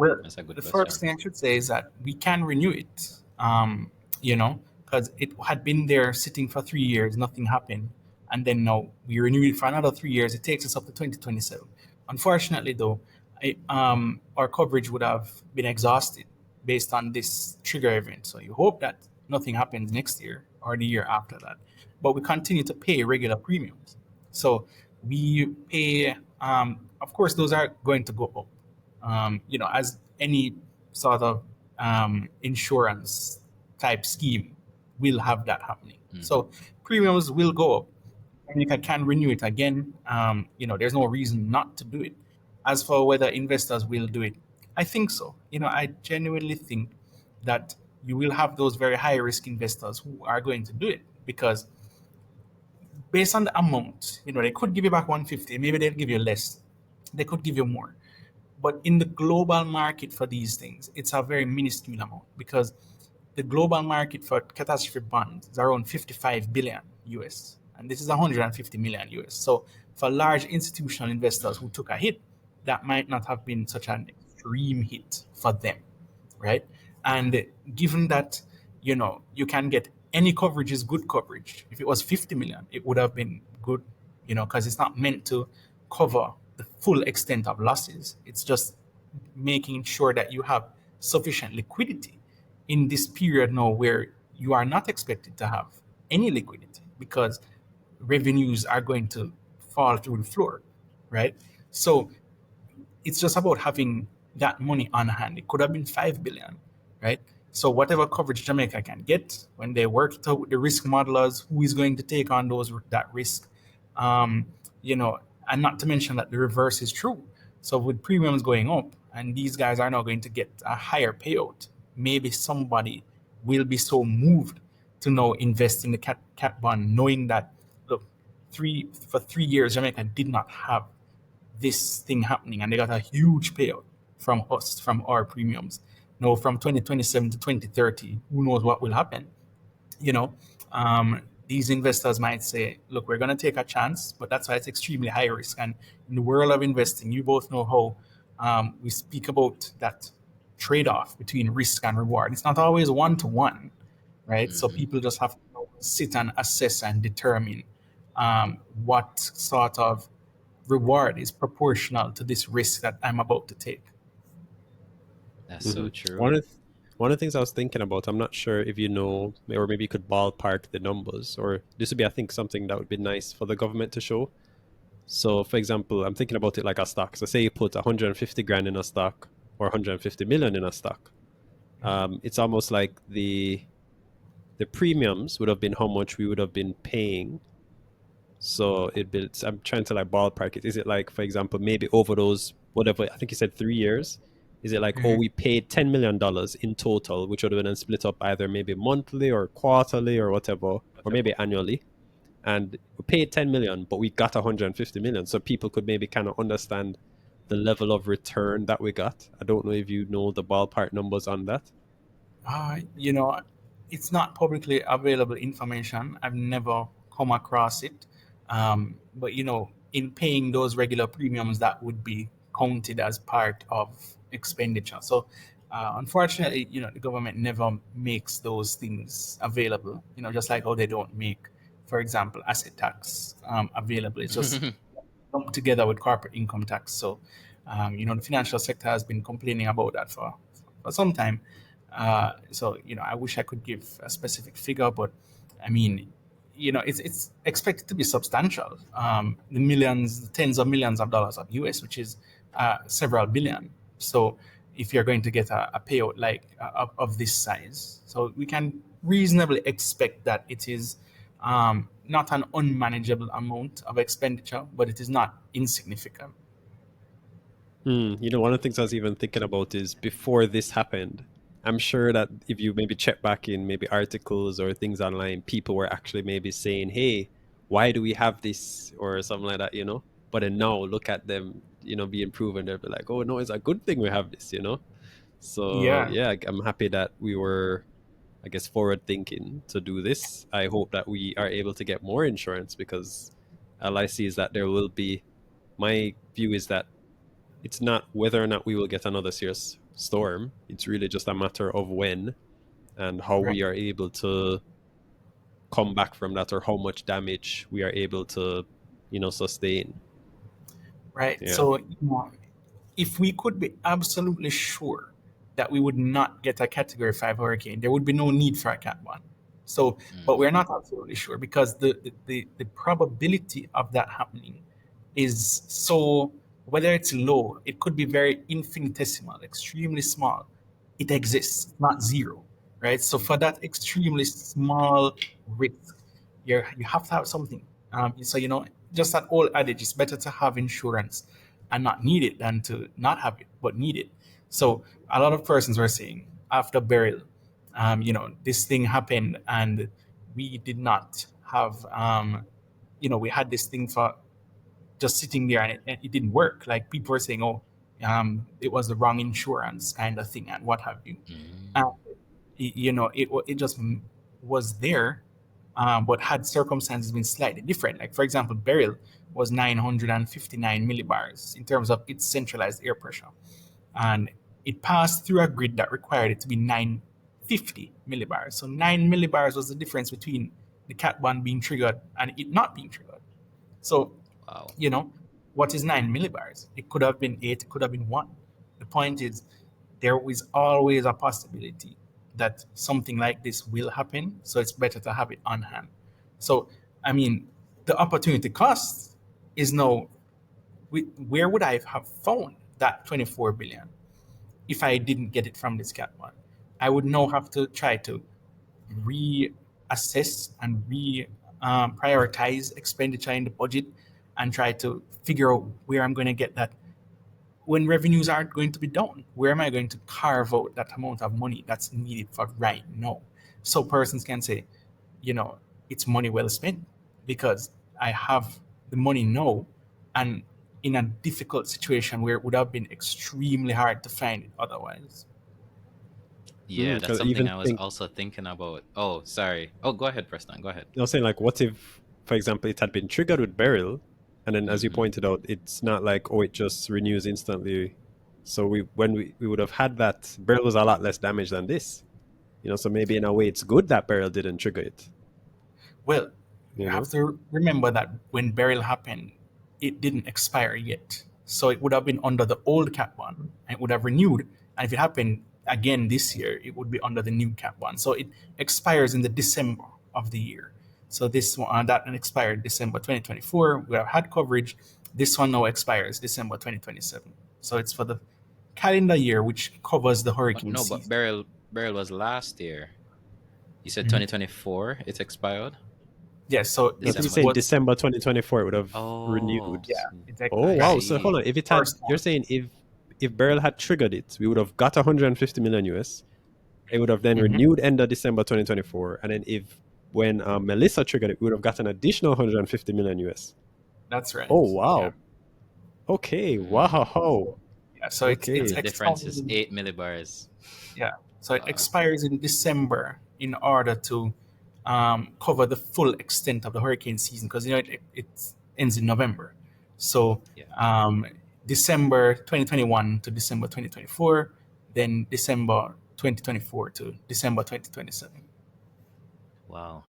Well, That's a good the question. first thing I should say is that we can renew it, you know, because it had been there sitting for 3 years, nothing happened. And then now we renew it for another 3 years. It takes us up to 2027. Unfortunately, though, our coverage would have been exhausted based on this trigger event. So you hope that nothing happens next year or the year after that. But we continue to pay regular premiums. So we pay, of course, those are going to go up, as any sort of insurance type scheme will have that happening. So premiums will go up. Jamaica can renew it again. There's no reason not to do it. As for whether investors will do it, I think so. I genuinely think that you will have those very high risk investors who are going to do it because based on the amount, they could give you back 150, maybe they'll give you less, they could give you more. But in the global market for these things, it's a very minuscule amount because the global market for catastrophe bonds is around 55 billion US, and this is 150 million US. So for large institutional investors who took a hit, that might not have been such an extreme hit for them, right? And given that, you can get any coverage is good coverage. If it was 50 million, it would have been good, because it's not meant to cover the full extent of losses. It's just making sure that you have sufficient liquidity in this period now where you are not expected to have any liquidity because revenues are going to fall through the floor, right? So it's just about having that money on hand. It could have been 5 billion, right? So whatever coverage Jamaica can get, when they work it out with the risk modelers, who is going to take on that risk, um, and not to mention that the reverse is true. So with premiums going up, and these guys are now going to get a higher payout, maybe somebody will be so moved to now invest in the cat bond, knowing that look, for 3 years Jamaica did not have this thing happening, and they got a huge payout from us, from our premiums. Now, from 2027 to 2030, who knows what will happen? You know, these investors might say, look, we're going to take a chance, but that's why it's extremely high risk. And in the world of investing, you both know how we speak about that trade off between risk and reward. It's not always one to one, right? So people just have to sit and assess and determine what sort of reward is proportional to this risk that I'm about to take. That's so true. One of the things I was thinking about, I'm not sure if you know, or maybe you could ballpark the numbers, or this would be, I think, something that would be nice for the government to show. So, for example, I'm thinking about it like a stock. So, say you put 150 grand in a stock or 150 million in a stock. It's almost like the premiums would have been how much we would have been paying. So I'm trying to like ballpark it. Is it like, for example, maybe over those, whatever, I think you said 3 years, is it like, oh, we paid $10 million in total, which would have been split up either maybe monthly or quarterly or whatever, or maybe annually. And we paid 10 million, but we got 150 million. So people could maybe kind of understand the level of return that we got. I don't know if you know the ballpark numbers on that. It's not publicly available information. I've never come across it. But in paying those regular premiums, that would be counted as part of expenditure. So unfortunately, the government never makes those things available, just like how they don't make, for example, asset tax available. It's just lumped together with corporate income tax. So, the financial sector has been complaining about that for some time. So, I wish I could give a specific figure, but I mean, it's expected to be substantial. The millions, the tens of millions of dollars of US, which is several billion. So if you're going to get a payout like of this size, so we can reasonably expect that it is not an unmanageable amount of expenditure, but it is not insignificant. One of the things I was even thinking about is before this happened, I'm sure that if you maybe check back in maybe articles or things online, people were actually maybe saying, hey, why do we have this or something like that, But then now look at them, being proven. They'll be like, oh, no, it's a good thing we have this, So, yeah, I'm happy that we were, I guess, forward thinking to do this. I hope that we are able to get more insurance because all I see is that my view is that it's not whether or not we will get another serious storm. It's really just a matter of when and how Right. we are able to come back from that, or how much damage we are able to, sustain. Right. Yeah. So, if we could be absolutely sure that we would not get a Category 5 hurricane, there would be no need for a Cat 1. So, but we're not absolutely sure because the probability of that happening is so, whether it's low, it could be very infinitesimal, extremely small. It exists, not zero, right? So for that extremely small risk, you have to have something. So, just that old adage, it's better to have insurance and not need it than to not have it but need it. So a lot of persons were saying after Beryl, this thing happened and we did not have, we had this thing for just sitting there and it didn't work. Like people were saying, oh, it was the wrong insurance kind of thing and what have you. And, it just was there, but had circumstances been slightly different. Like, for example, Beryl was 959 millibars in terms of its centralized air pressure. And it passed through a grid that required it to be 950 millibars. So 9 millibars was the difference between the Cat 1 being triggered and it not being triggered. So, Wow. what is 9 millibars? It could have been 8, it could have been 1. The point is, there is always a possibility that something like this will happen. So it's better to have it on hand. So, I mean, the opportunity cost is now, where would I have found that 24 billion if I didn't get it from this Cat 1? I would now have to try to reassess and prioritize expenditure in the budget and try to figure out where I'm going to get that when revenues aren't going to be down. Where am I going to carve out that amount of money that's needed for right now? So persons can say, it's money well spent because I have the money now and in a difficult situation where it would have been extremely hard to find it otherwise. Yeah, that's 'Cause I something even I was think, also thinking about. Oh, sorry. Oh, go ahead, Preston. Go ahead. I was saying, like, what if, for example, it had been triggered with Beryl, and then as you pointed out, it's not like, oh, it just renews instantly. So we would have had that, Beryl was a lot less damage than this. So maybe in a way it's good that Beryl didn't trigger it. Well, you You know? have to remember that when Beryl happened, it didn't expire yet. So it would have been under the old Cap 1 and it would have renewed. And if it happened again this year, it would be under the new Cap 1. So it expires in the December of the year. So this one, that one expired December 2024. We have had coverage. This one now expires December 2027. So it's for the calendar year, which covers the hurricane No, but season. Beryl was last year. You said Mhm. 2024. It's expired. Yes, so If it you December. say was, December 2024, it would have Oh, renewed. yeah, it's Oh I wow! expired So hold see. on. If it had, first you're one. saying if Beryl had triggered it, we would have got 150 million US. It would have then Mhm. renewed end of December 2024, and then if when Melissa triggered it, we would have got an additional 150 million US. That's right. Oh Yeah. wow! Okay, wow. Yeah. So it's The Okay. difference is expiring. 8 millibars. Yeah. So it Wow. expires in December in order to cover the full extent of the hurricane season because it ends in November. So Yeah. um, December 2021 to December 2024, then December 2024 to December 2027. Wow.